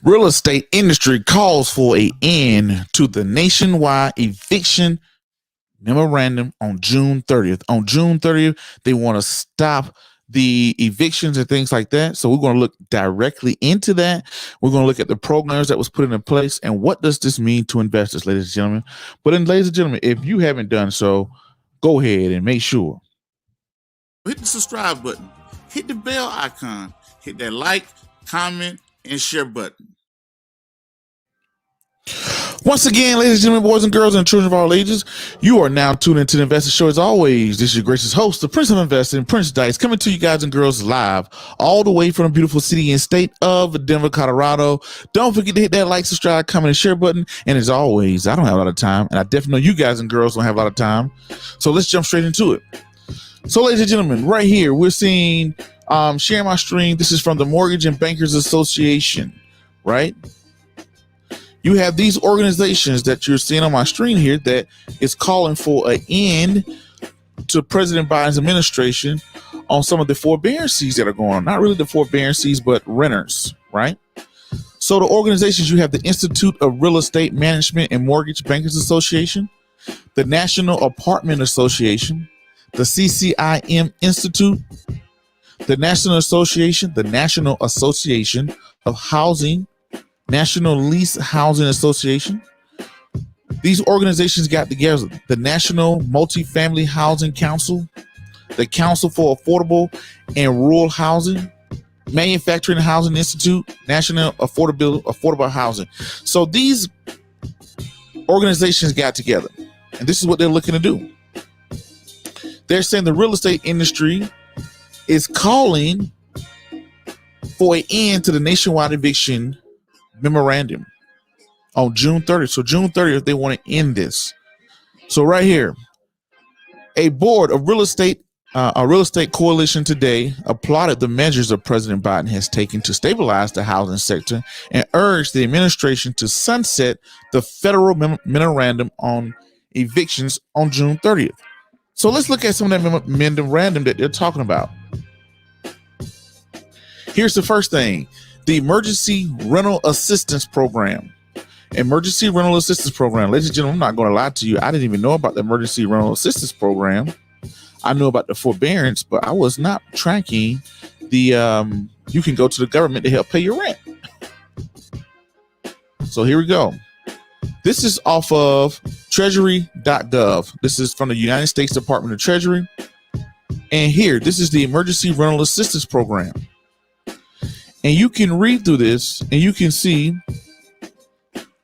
Real estate industry calls for an end to the nationwide eviction memorandum on June 30th. On June 30th, they want to stop the evictions and things like that. So we're going to look directly into that. We're going to look at the programs that was put into place and what does this mean to investors, ladies and gentlemen. But then, ladies and gentlemen, if you haven't done so, go ahead and make sure. Hit the subscribe button, hit the bell icon, hit that like, comment, and share button. Once again, ladies and gentlemen, boys and girls, and children of all ages, you are now tuned into the Investor Show. As always, this is your gracious host, the Prince of Investing, Prince Dykes, coming to you guys and girls live all the way from the beautiful city and state of Denver, Colorado. Don't forget to hit that like, subscribe, comment, and share button. And as always, I don't have a lot of time, and I definitely know you guys and girls don't have a lot of time. So let's jump straight into it. So, ladies and gentlemen, right here, we're seeing, sharing my screen. This is from the Mortgage and Bankers Association, right? You have these organizations that you're seeing on my screen here that is calling for an end to President Biden's administration on some of the forbearances that are going on. Not really the forbearances, but renters, right? So the organizations, you have the Institute of Real Estate Management and Mortgage Bankers Association, the National Apartment Association, the CCIM Institute, the National Association of Housing, National Lease Housing Association. These organizations got together. The National Multifamily Housing Council, the Council for Affordable and Rural Housing, Manufacturing Housing Institute, National Affordable Housing. So these organizations got together, and this is what they're looking to do. They're saying the real estate industry is calling for an end to the nationwide eviction memorandum on June 30th. So June 30th, they want to end this. So right here, a board of a real estate coalition today applauded the measures that President Biden has taken to stabilize the housing sector and urged the administration to sunset the federal memorandum on evictions on June 30th. So let's look at some of that memorandum that they're talking about. Here's the first thing. The Emergency Rental Assistance Program. Emergency Rental Assistance Program. Ladies and gentlemen, I'm not going to lie to you. I didn't even know about the Emergency Rental Assistance Program. I knew about the forbearance, but I was not tracking the, you can go to the government to help pay your rent. So here we go. This is off of treasury.gov. This is from the United States Department of Treasury. And here, this is the Emergency Rental Assistance Program. And you can read through this and you can see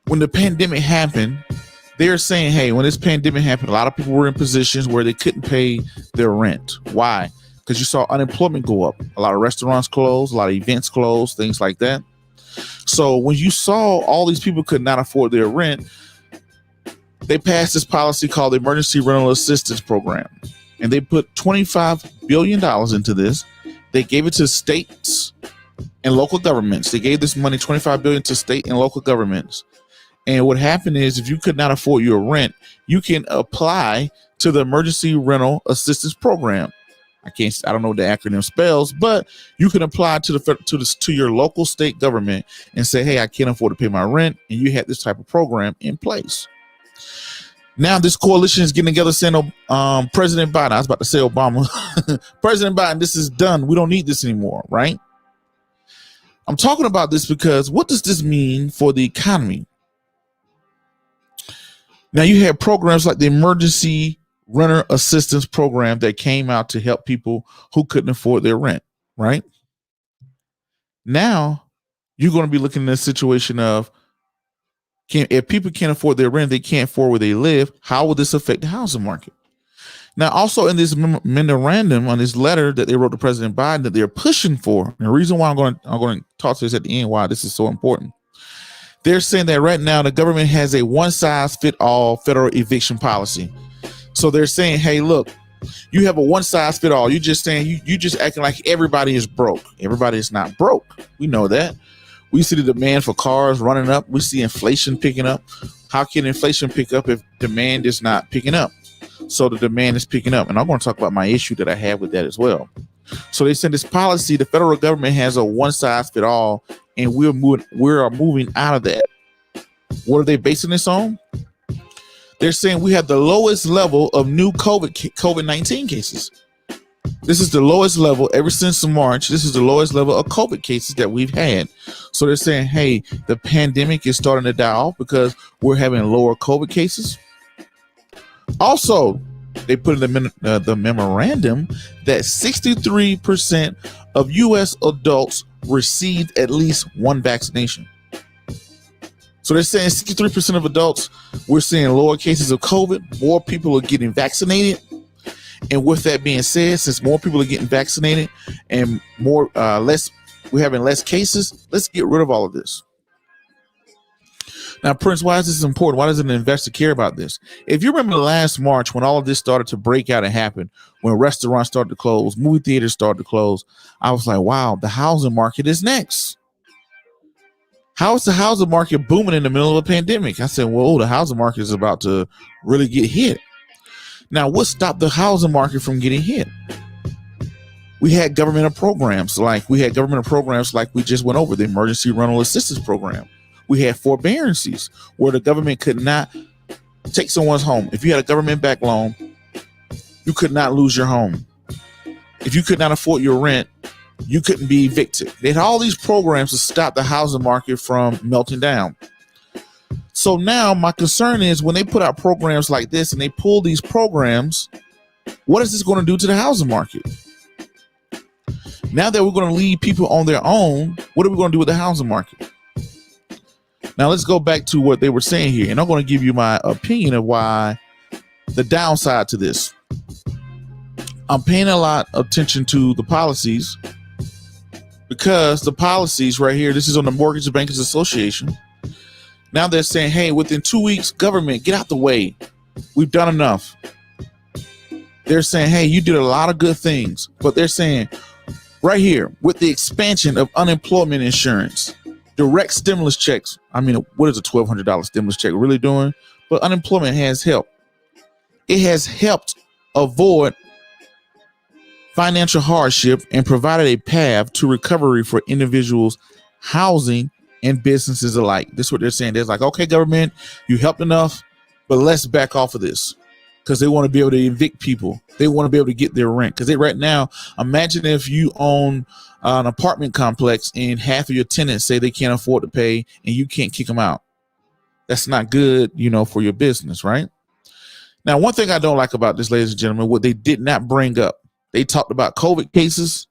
when the pandemic happened, they're saying, hey, when this pandemic happened, a lot of people were in positions where they couldn't pay their rent. Why? Because you saw unemployment go up. A lot of restaurants closed, a lot of events closed, things like that. So when you saw all these people could not afford their rent, they passed this policy called the Emergency Rental Assistance Program. And they put $25 billion into this. They gave it to states and local governments. They gave this money, $25 billion, to state and local governments. And what happened is, if you could not afford your rent, you can apply to the Emergency Rental Assistance Program. I don't know what the acronym spells, but you can apply to your local state government and say, hey, I can't afford to pay my rent, and you have this type of program in place. Now this coalition is getting together saying, President Biden, I was about to say Obama, President Biden, this is done. We don't need this anymore, right? I'm talking about this because what does this mean for the economy? Now you have programs like the Emergency Renter Assistance Program that came out to help people who couldn't afford their rent, right? Now you're going to be looking at a situation of, if people can't afford their rent, they can't afford where they live, how will this affect the housing market? Now, also in this memorandum, on this letter that they wrote to President Biden that they're pushing for, and the reason why I'm going to talk to this at the end, why this is so important. They're saying that right now the government has a one-size-fit-all federal eviction policy. So they're saying, hey, look, you have a one-size-fit-all. You're just saying, you just acting like everybody is broke. Everybody is not broke. We know that. We see the demand for cars running up. We see inflation picking up. How can inflation pick up if demand is not picking up? So the demand is picking up. And I'm going to talk about my issue that I have with that as well. So they said this policy, the federal government has a one-size-fit-all and we're moving out of that. What are they basing this on? They're saying we have the lowest level of new COVID-19 cases. This is the lowest level ever since March. This is the lowest level of COVID cases that we've had. So they're saying, hey, the pandemic is starting to die off because we're having lower COVID cases. Also, they put in the memorandum that 63% of U.S. adults received at least one vaccination. So they're saying 63% of adults, we're seeing lower cases of COVID. More people are getting vaccinated. And with that being said, since more people are getting vaccinated and we're having less cases, let's get rid of all of this. Now, Prince, why is this important? Why does an investor care about this? If you remember last March when all of this started to break out and happen, when restaurants started to close, movie theaters started to close, I was like, wow, the housing market is next. How is the housing market booming in the middle of a pandemic? I said, well, the housing market is about to really get hit. Now, what stopped the housing market from getting hit? We had governmental programs like we just went over, the Emergency Rental Assistance Program. We had forbearances where the government could not take someone's home. If you had a government-backed loan, you could not lose your home. If you could not afford your rent, you couldn't be evicted. They had all these programs to stop the housing market from melting down. So now my concern is when they put out programs like this and they pull these programs, what is this going to do to the housing market? Now that we're going to leave people on their own, what are we going to do with the housing market? Now let's go back to what they were saying here, and I'm going to give you my opinion of why the downside to this. I'm paying a lot of attention to the policies because the policies right here, this is on the Mortgage Bankers Association. Now they're saying, hey, within 2 weeks, government, get out the way. We've done enough. They're saying, hey, you did a lot of good things, but they're saying right here with the expansion of unemployment insurance, direct stimulus checks. I mean, what is a $1,200 stimulus check really doing? But unemployment has helped. It has helped avoid financial hardship and provided a path to recovery for individuals, housing, and businesses alike. This is what they're saying. They're like, okay, government, you helped enough, but let's back off of this because they want to be able to evict people. They want to be able to get their rent because right now, imagine if you own an apartment complex and half of your tenants say they can't afford to pay and you can't kick them out. That's not good, for your business, right? Now, one thing I don't like about this, ladies and gentlemen, what they did not bring up, they talked about COVID cases.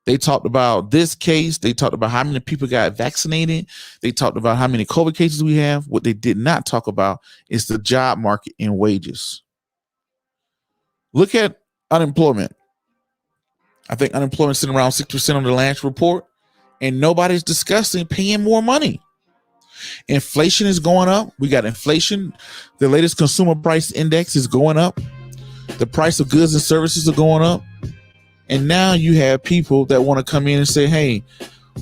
They talked about this case. They talked about how many people got vaccinated. They talked about how many COVID cases we have. What they did not talk about is the job market and wages. Look at unemployment. I think unemployment is sitting around 6% on the last report, and nobody's discussing paying more money. Inflation is going up. We got inflation. The latest consumer price index is going up. The price of goods and services are going up. And now you have people that want to come in and say, hey,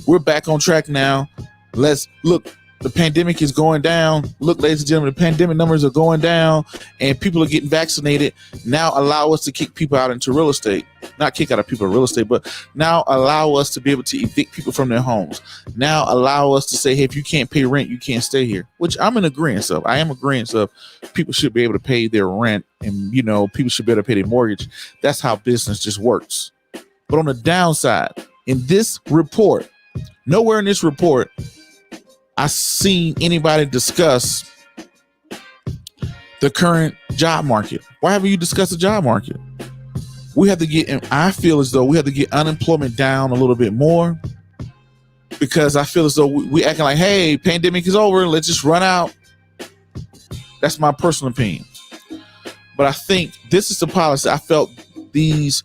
we're back on track now. Let's look, the pandemic is going down. Look, ladies and gentlemen, the pandemic numbers are going down and people are getting vaccinated. Now allow us to kick people out into real estate. Not kick out of people in real estate, but now allow us to be able to evict people from their homes. Now allow us to say, hey, if you can't pay rent, you can't stay here, which I'm in agreement of. I am agreeing of people should be able to pay their rent and, people should be able to pay their mortgage. That's how business just works. But on the downside, in this report, nowhere in this report, I've seen anybody discuss the current job market. Why haven't you discussed the job market? I feel as though we have to get unemployment down a little bit more because I feel as though we acting like, hey, pandemic is over. Let's just run out. That's my personal opinion. But I think this is the policy. I felt these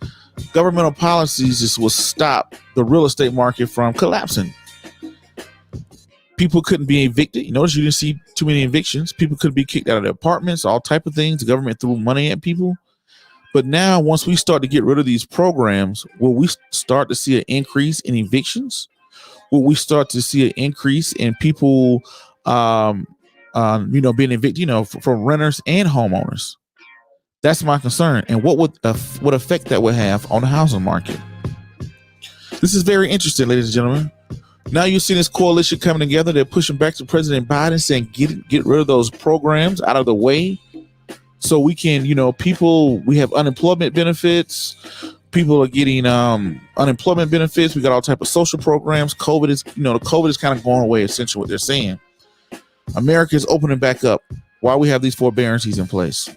governmental policies just will stop the real estate market from collapsing. People couldn't be evicted. You notice you didn't see too many evictions. People could be kicked out of their apartments, all type of things. The government threw money at people. But now, once we start to get rid of these programs, will we start to see an increase in evictions? Will we start to see an increase in people, being evicted, for renters and homeowners? That's my concern. And what effect that would have on the housing market? This is very interesting, ladies and gentlemen. Now you see this coalition coming together. They're pushing back to President Biden, saying get rid of those programs out of the way, so we can, we have unemployment benefits. People are getting unemployment benefits. We got all type of social programs. COVID is kind of going away. Essentially, what they're saying, America is opening back up while we have these forbearances in place.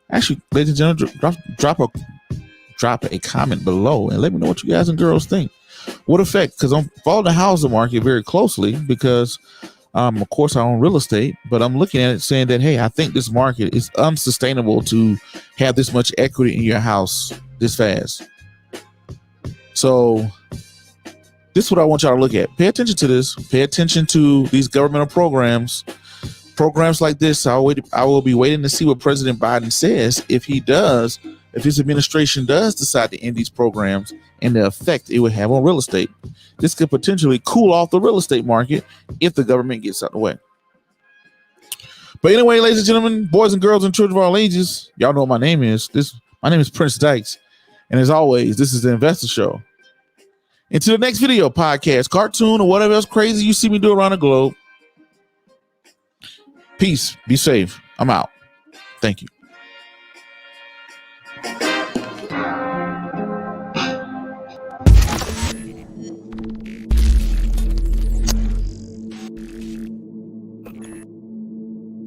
Actually, ladies and gentlemen, drop a comment below and let me know what you guys and girls think. What effect? Because I'm following the housing market very closely because, of course, I own real estate, but I'm looking at it saying that, hey, I think this market is unsustainable to have this much equity in your house this fast. So this is what I want y'all to look at. Pay attention to this. Pay attention to these governmental programs. Programs like this, I will be waiting to see what President Biden says if his administration does decide to end these programs and the effect it would have on real estate. This could potentially cool off the real estate market if the government gets out of the way. But anyway, ladies and gentlemen, boys and girls and children of all ages, y'all know what my name is. My name is Prince Dykes. And as always, this is the Investor Show. Until the next video, podcast, cartoon, or whatever else crazy you see me do around the globe. Peace. Be safe. I'm out. Thank you.